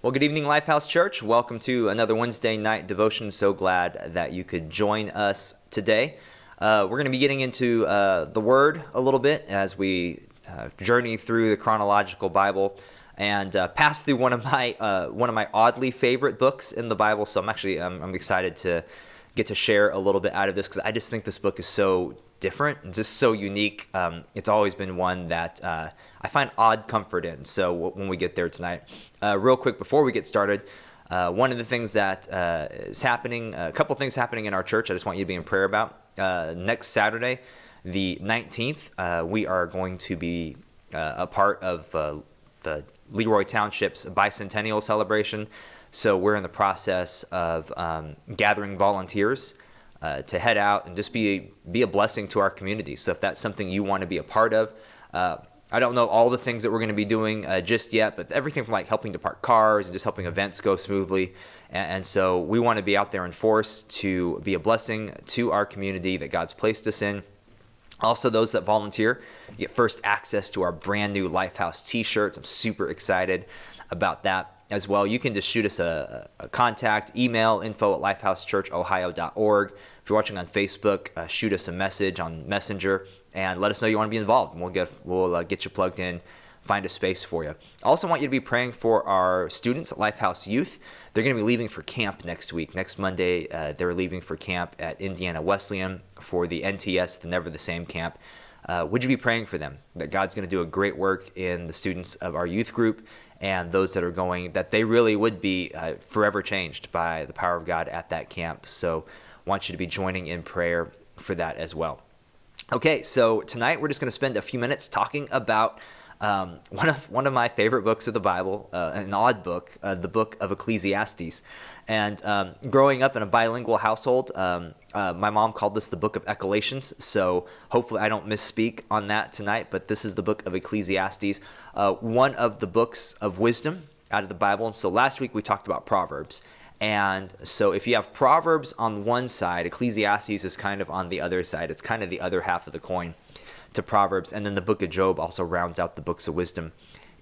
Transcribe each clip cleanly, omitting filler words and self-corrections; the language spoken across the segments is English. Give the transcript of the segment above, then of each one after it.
Well, good evening, Lifehouse Church. Welcome to another Wednesday night devotion. So glad that you could join us today. We're going to be getting into the Word a little bit as we journey through the chronological Bible and pass through one of my oddly favorite books in the Bible. So I'm excited to get to share a little bit out of this because I just think this book is so different and just so unique. It's always been one that I find odd comfort in. So when we get there tonight, real quick before we get started, one of the things that is happening, a couple things happening in our church, I just want you to be in prayer about. Next Saturday, the 19th, we are going to be a part of the Leroy Township's bicentennial celebration. So we're in the process of gathering volunteers to head out and just be a blessing to our community. So if that's something you want to be a part of, I don't know all the things that we're going to be doing just yet, but everything from like helping to park cars and just helping events go smoothly. And so we want to be out there in force to be a blessing to our community that God's placed us in. Also, those that volunteer get first access to our brand new Lifehouse t-shirts. I'm super excited about that as well. You can just shoot us a contact, email, info@lifehousechurchohio.org. If you're watching on Facebook, shoot us a message on Messenger and let us know you want to be involved. And we'll get you plugged in, find a space for you. I also want you to be praying for our students at Lifehouse Youth. They're going to be leaving for camp next week. Next Monday, they're leaving for camp at Indiana Wesleyan for the NTS, the Never the Same camp. Would you be praying for them? That God's going to do a great work in the students of our youth group and those that are going, that they really would be forever changed by the power of God at that camp. So I want you to be joining in prayer for that as well. Okay, so tonight we're just going to spend a few minutes talking about one of my favorite books of the Bible, an odd book, the book of Ecclesiastes. And growing up in a bilingual household, my mom called this the book of Ecclesiastes. So hopefully I don't misspeak on that tonight, but this is the book of Ecclesiastes, one of the books of wisdom out of the Bible. And so last week we talked about Proverbs. And so if you have Proverbs on one side, Ecclesiastes is kind of on the other side. It's kind of the other half of the coin to Proverbs. And then the book of Job also rounds out the books of wisdom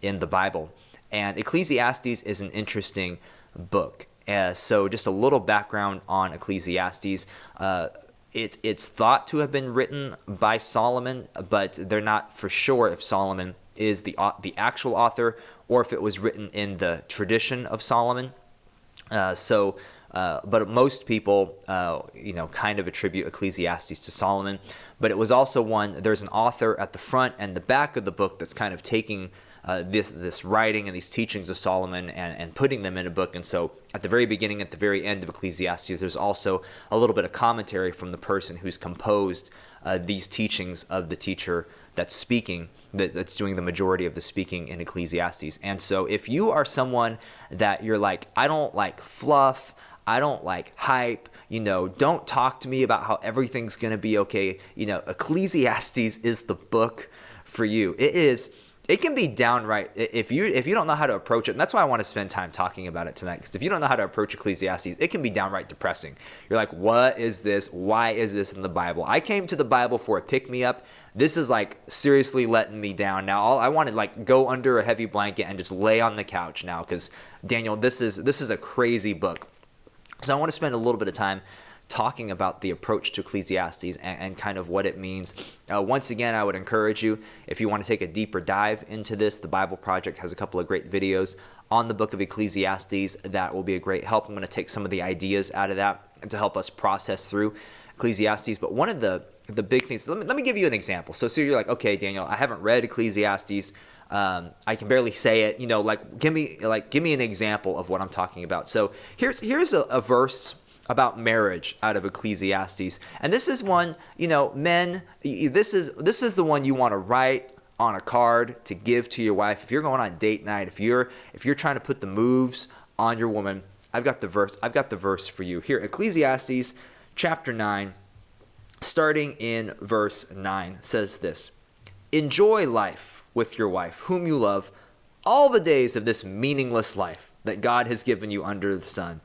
in the Bible. And Ecclesiastes is an interesting book. So just a little background on Ecclesiastes. It's thought to have been written by Solomon, but they're not for sure if Solomon is the actual author or if it was written in the tradition of Solomon. But most people, kind of attribute Ecclesiastes to Solomon. But it was also there's an author at the front and the back of the book that's kind of taking this writing and these teachings of Solomon and putting them in a book. And so at the very beginning, at the very end of Ecclesiastes, there's also a little bit of commentary from the person who's composed these teachings of the teacher that's speaking, that's doing the majority of the speaking in Ecclesiastes. And so if you are someone that you're like, I don't like fluff, I don't like hype, don't talk to me about how everything's going to be okay, Ecclesiastes is the book for you. It can be downright, if you don't know how to approach it, and that's why I want to spend time talking about it tonight, because if you don't know how to approach Ecclesiastes, it can be downright depressing. You're like, what is this? Why is this in the Bible? I came to the Bible for a pick-me-up. This is like seriously letting me down. Now I want to like go under a heavy blanket and just lay on the couch now, because Daniel, this is a crazy book. So I want to spend a little bit of time talking about the approach to Ecclesiastes and kind of what it means. Once again, I would encourage you, if you want to take a deeper dive into this, the Bible Project has a couple of great videos on the book of Ecclesiastes that will be a great help. I'm going to take some of the ideas out of that and to help us process through Ecclesiastes. But one of the big things, let me give you an example. So you're like, okay, Daniel, I haven't read Ecclesiastes. I can barely say it. Give me an example of what I'm talking about. So here's a verse about marriage out of Ecclesiastes, and this is one, men. This is the one you want to write on a card to give to your wife if you're going on date night. If you're trying to put the moves on your woman, I've got the verse for you here. Ecclesiastes chapter 9, starting in verse 9, says this: "Enjoy life with your wife, whom you love, all the days of this meaningless life that God has given you under the sun,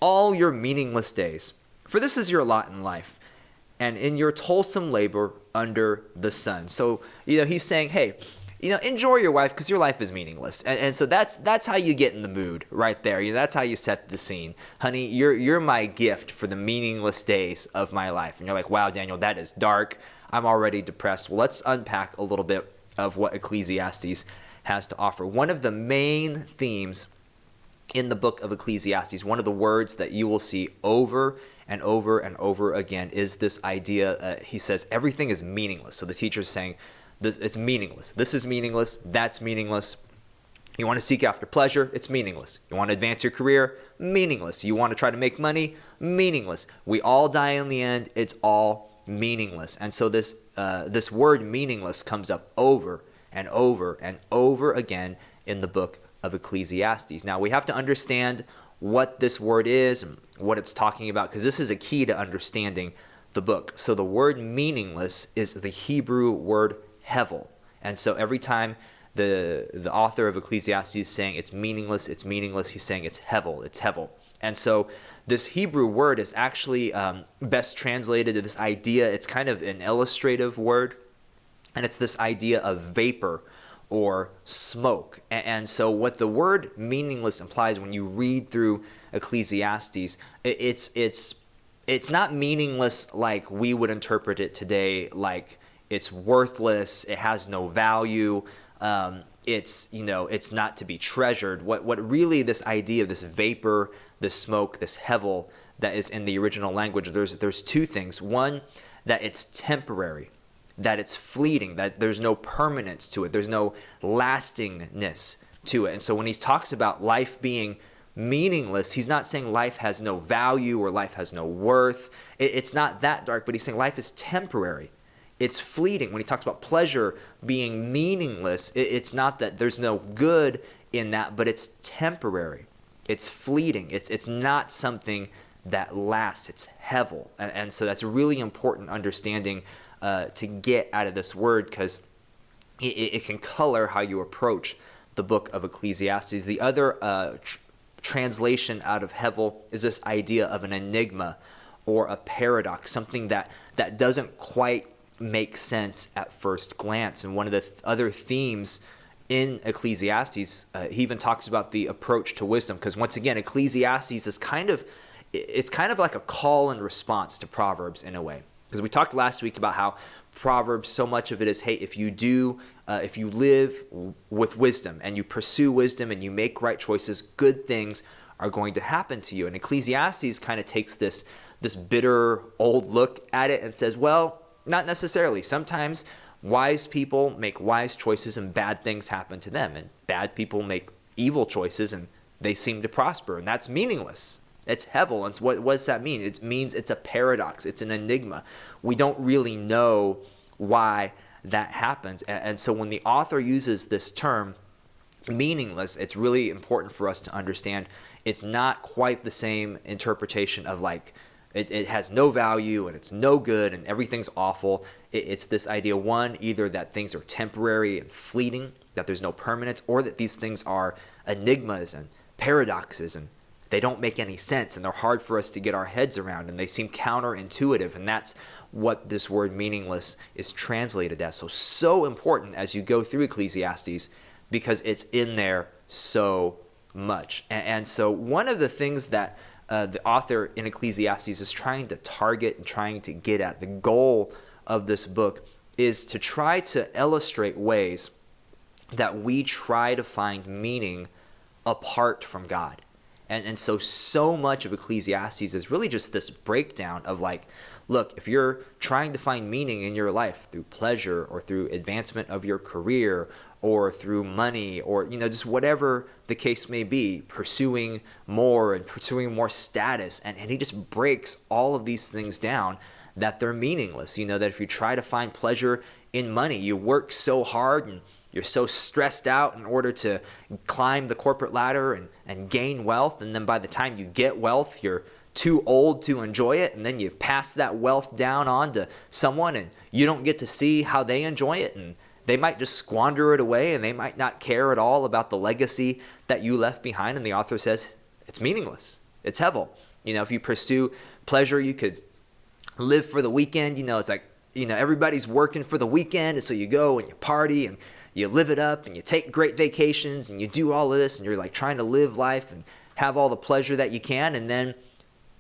all your meaningless days. For this is your lot in life, and in your toilsome labor under the sun." So, he's saying, hey, enjoy your wife because your life is meaningless. And so that's how you get in the mood right there. That's how you set the scene. Honey, you're my gift for the meaningless days of my life. And you're like, wow, Daniel, that is dark. I'm already depressed. Well, let's unpack a little bit of what Ecclesiastes has to offer. One of the main themes in the book of Ecclesiastes, one of the words that you will see over and over and over again is this idea. He says everything is meaningless. So the teacher's saying, it's meaningless. This is meaningless. That's meaningless. You want to seek after pleasure? It's meaningless. You want to advance your career? Meaningless. You want to try to make money? Meaningless. We all die in the end. It's all meaningless. And so this word meaningless comes up over and over and over again in the book of Ecclesiastes. Now we have to understand what this word is and what it's talking about, because this is a key to understanding the book. So the word meaningless is the Hebrew word hevel. And so every time the author of Ecclesiastes is saying it's meaningless, he's saying it's hevel. And so this Hebrew word is actually best translated to this idea. It's kind of an illustrative word, and it's this idea of vapor or smoke. And so what the word meaningless implies when you read through Ecclesiastes, it's not meaningless like we would interpret it today, like it's worthless, it has no value, it's not to be treasured. What really this idea of this vapor, this smoke, this hevel that is in the original language, there's two things. One, that it's temporary, that it's fleeting, that there's no permanence to it, there's no lastingness to it. And so when he talks about life being meaningless, he's not saying life has no value or life has no worth. It's not that dark, but he's saying life is temporary. It's fleeting. When he talks about pleasure being meaningless, it's not that there's no good in that, but it's temporary. It's fleeting. It's not something that lasts. It's hevel. And so that's a really important understanding to get out of this word, because it can color how you approach the book of Ecclesiastes. The other translation out of hevel is this idea of an enigma or a paradox, something that doesn't quite make sense at first glance. And one of the other themes in Ecclesiastes, he even talks about the approach to wisdom, because once again, Ecclesiastes is kind of like a call and response to Proverbs in a way. Because we talked last week about how Proverbs, so much of it is, hey, if you live with wisdom and you pursue wisdom and you make right choices, good things are going to happen to you. And Ecclesiastes kind of takes this bitter old look at it and says, well, not necessarily. Sometimes wise people make wise choices and bad things happen to them. And bad people make evil choices and they seem to prosper. And that's meaningless. It's hevel. And what does that mean? It means it's a paradox. It's an enigma. We don't really know why that happens. And so when the author uses this term, meaningless, it's really important for us to understand it's not quite the same interpretation of like, it has no value and it's no good and everything's awful. It's this idea, one, either that things are temporary and fleeting, that there's no permanence, or that these things are enigmas and paradoxes and they don't make any sense and they're hard for us to get our heads around and they seem counterintuitive. And that's what this word meaningless is translated as. So important as you go through Ecclesiastes, because it's in there so much. And so one of the things that the author in Ecclesiastes is trying to target and trying to get at, the goal of this book is to try to illustrate ways that we try to find meaning apart from God. And so much of Ecclesiastes is really just this breakdown of like, look, if you're trying to find meaning in your life through pleasure or through advancement of your career or through money or, just whatever the case may be, pursuing more status. And he just breaks all of these things down that they're meaningless. That if you try to find pleasure in money, you work so hard and you're so stressed out in order to climb the corporate ladder and gain wealth. And then by the time you get wealth, you're too old to enjoy it. And then you pass that wealth down on to someone and you don't get to see how they enjoy it. And they might just squander it away and they might not care at all about the legacy that you left behind. And the author says it's meaningless. It's hevel. If you pursue pleasure, you could live for the weekend. It's like, everybody's working for the weekend. And so you go and you party and you live it up and you take great vacations and you do all of this and you're like trying to live life and have all the pleasure that you can, and then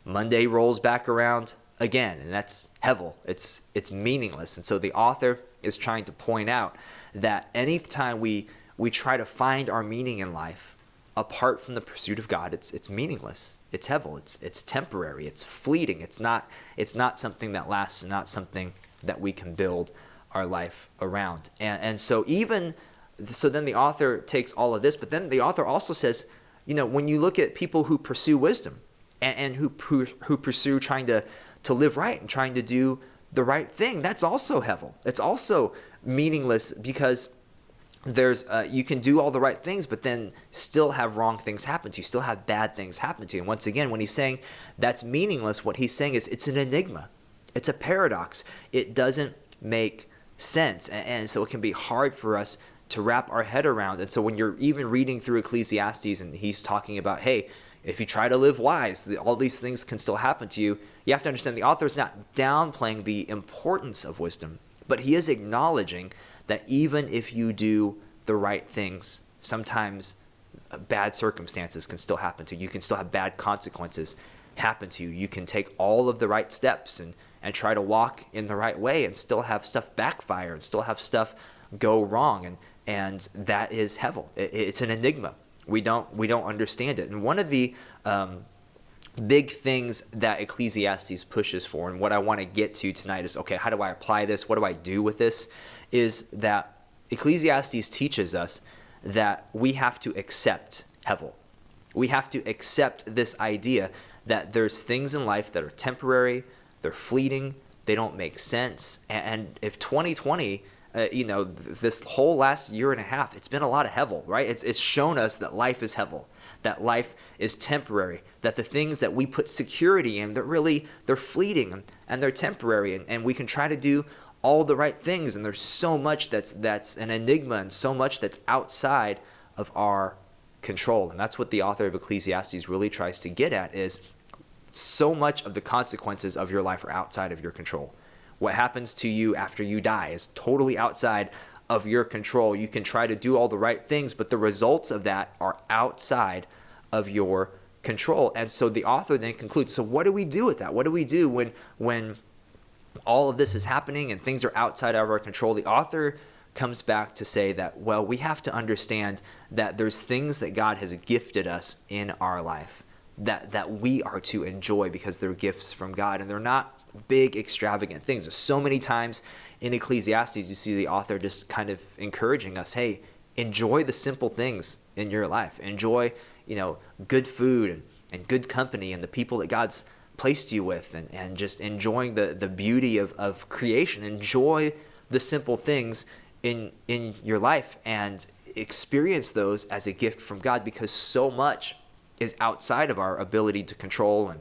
Monday rolls back around again, and that's hevel. It's meaningless. And so the author is trying to point out that anytime we try to find our meaning in life apart from the pursuit of God, it's meaningless. It's hevel. It's temporary. It's fleeting. It's not something that lasts, and not something that we can build our life around. And so then the author takes all of this, but then the author also says, when you look at people who pursue wisdom and who pursue trying to live right and trying to do the right thing, that's also hevel. It's also meaningless, because there's you can do all the right things, but then still have wrong things happen to you, still have bad things happen to you. And once again, when he's saying that's meaningless, what he's saying is it's an enigma. It's a paradox. It doesn't make sense. And so it can be hard for us to wrap our head around. And so when you're even reading through Ecclesiastes and he's talking about, hey, if you try to live wise, all these things can still happen to you, you have to understand the author is not downplaying the importance of wisdom, but he is acknowledging that even if you do the right things, sometimes bad circumstances can still happen to you. You can still have bad consequences happen to you. You can take all of the right steps and try to walk in the right way and still have stuff backfire and still have stuff go wrong. And that is hevel. It's an enigma. We don't understand it. And one of the big things that Ecclesiastes pushes for, and what I want to get to tonight is, okay, how do I apply this? What do I do with this? Is that Ecclesiastes teaches us that we have to accept hevel. We have to accept this idea that there's things in life that are temporary, they're fleeting, they don't make sense. And if 2020, this whole last year and a half, it's been a lot of hevel, right? It's shown us that life is hevel, that life is temporary, that the things that we put security in, they're fleeting and they're temporary, and we can try to do all the right things, and there's so much that's an enigma and so much that's outside of our control. And that's what the author of Ecclesiastes really tries to get at, is so much of the consequences of your life are outside of your control. What happens to you after you die is totally outside of your control. You can try to do all the right things, but the results of that are outside of your control. And so the author then concludes, so what do we do with that? What do we do when all of this is happening and things are outside of our control? The author comes back to say that, well, we have to understand that there's things that God has gifted us in our life that we are to enjoy because they're gifts from God, and they're not big, extravagant things. There's so many times in Ecclesiastes you see the author just kind of encouraging us, hey, enjoy the simple things in your life. Enjoy, good food and good company and the people that God's placed you with, and just enjoying the beauty of creation. Enjoy the simple things in your life and experience those as a gift from God, because so much is outside of our ability to control and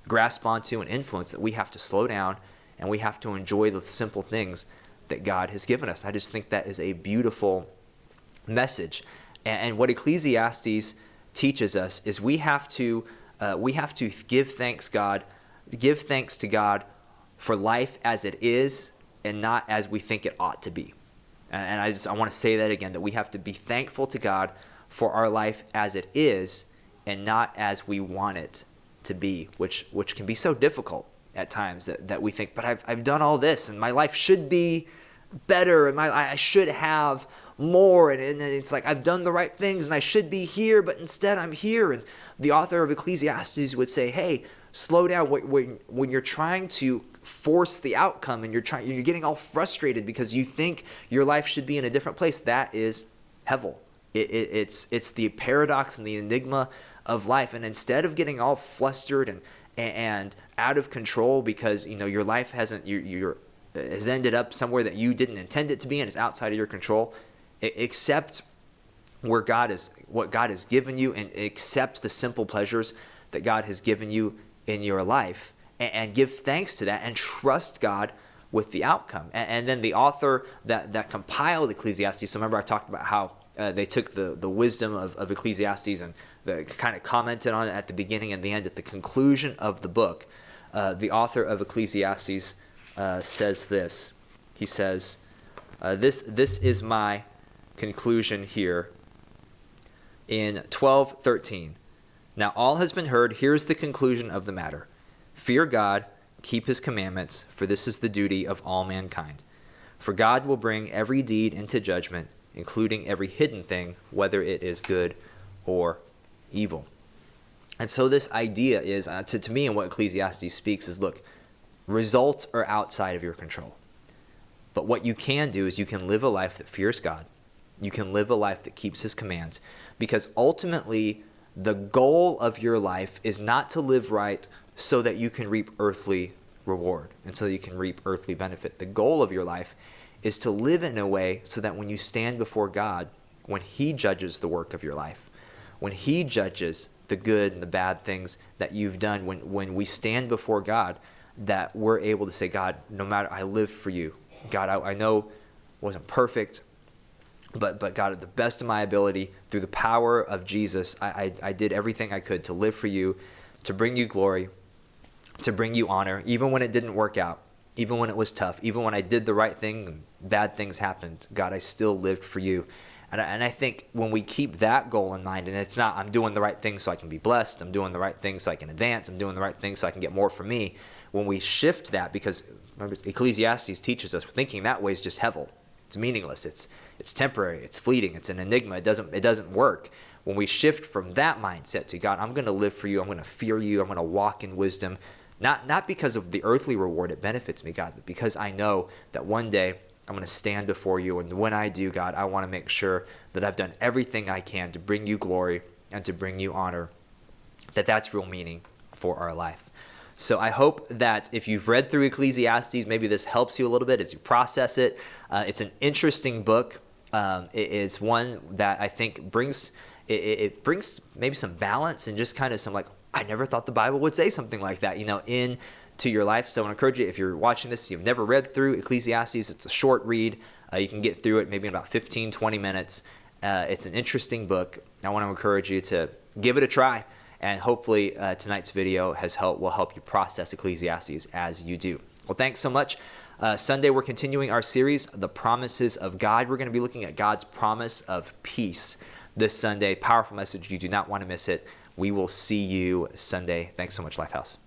grasp onto and influence that we have to slow down and we have to enjoy the simple things that God has given us. I just think that is a beautiful message. And what Ecclesiastes teaches us is we have to give thanks to God for life as it is and not as we think it ought to be. And I want to say that again, that we have to be thankful to God for our life as it is and not as we want it to be, which can be so difficult at times, that we think, but I've done all this and my life should be better and I should have more, and it's like I've done the right things and I should be here, but instead I'm here. And the author of Ecclesiastes would say, hey, slow down. When you're trying to force the outcome and you're getting all frustrated because you think your life should be in a different place, that is hevel. It's the paradox and the enigma of life. And instead of getting all flustered and out of control because your life has ended up somewhere that you didn't intend it to be and is outside of your control, accept what God has given you and accept the simple pleasures that God has given you in your life, and give thanks to that and trust God with the outcome. And then the author that compiled Ecclesiastes, so remember I talked about how they took the wisdom of Ecclesiastes and kind of commented on it at the beginning and the end, at the conclusion of the book. The author of Ecclesiastes says this. He says, this is my conclusion here in 12:13. Now all has been heard. Here's the conclusion of the matter. Fear God, keep his commandments, for this is the duty of all mankind. For God will bring every deed into judgment, including every hidden thing, whether it is good or evil. And so this idea is, to me, and what Ecclesiastes speaks is, look, results are outside of your control. But what you can do is you can live a life that fears God. You can live a life that keeps his commands, because ultimately the goal of your life is not to live right so that you can reap earthly reward and so you can reap earthly benefit. The goal of your life is to live in a way so that when you stand before God, when he judges the work of your life, when he judges the good and the bad things that you've done, when we stand before God, that we're able to say, God, no matter, I live for you. God, I know it wasn't perfect, but God, at the best of my ability, through the power of Jesus, I did everything I could to live for you, to bring you glory, to bring you honor, even when it didn't work out, even when it was tough, even when I did the right thing and bad things happened. God, I still lived for you. And I think when we keep that goal in mind, and it's not, I'm doing the right thing so I can be blessed, I'm doing the right thing so I can advance, I'm doing the right thing so I can get more for me. When we shift that, because remember, Ecclesiastes teaches us thinking that way is just hevel. It's meaningless. It's temporary. It's fleeting. It's an enigma. It doesn't work. When we shift from that mindset to God, I'm going to live for you. I'm going to fear you. I'm going to walk in wisdom. Not because of the earthly reward it benefits me, God, but because I know that one day I'm going to stand before you. And when I do, God, I want to make sure that I've done everything I can to bring you glory and to bring you honor, that's real meaning for our life. So I hope that if you've read through Ecclesiastes, maybe this helps you a little bit as you process it. It's an interesting book. It is one that I think brings maybe some balance and just kind of some, like, I never thought the Bible would say something like that, into your life. So I want to encourage you, if you're watching this, you've never read through Ecclesiastes, it's a short read. You can get through it maybe in about 15, 20 minutes. It's an interesting book. I want to encourage you to give it a try. And hopefully tonight's video will help you process Ecclesiastes as you do. Well, thanks so much. Sunday, we're continuing our series, The Promises of God. We're going to be looking at God's promise of peace this Sunday. Powerful message. You do not want to miss it. We will see you Sunday. Thanks so much, Lifehouse.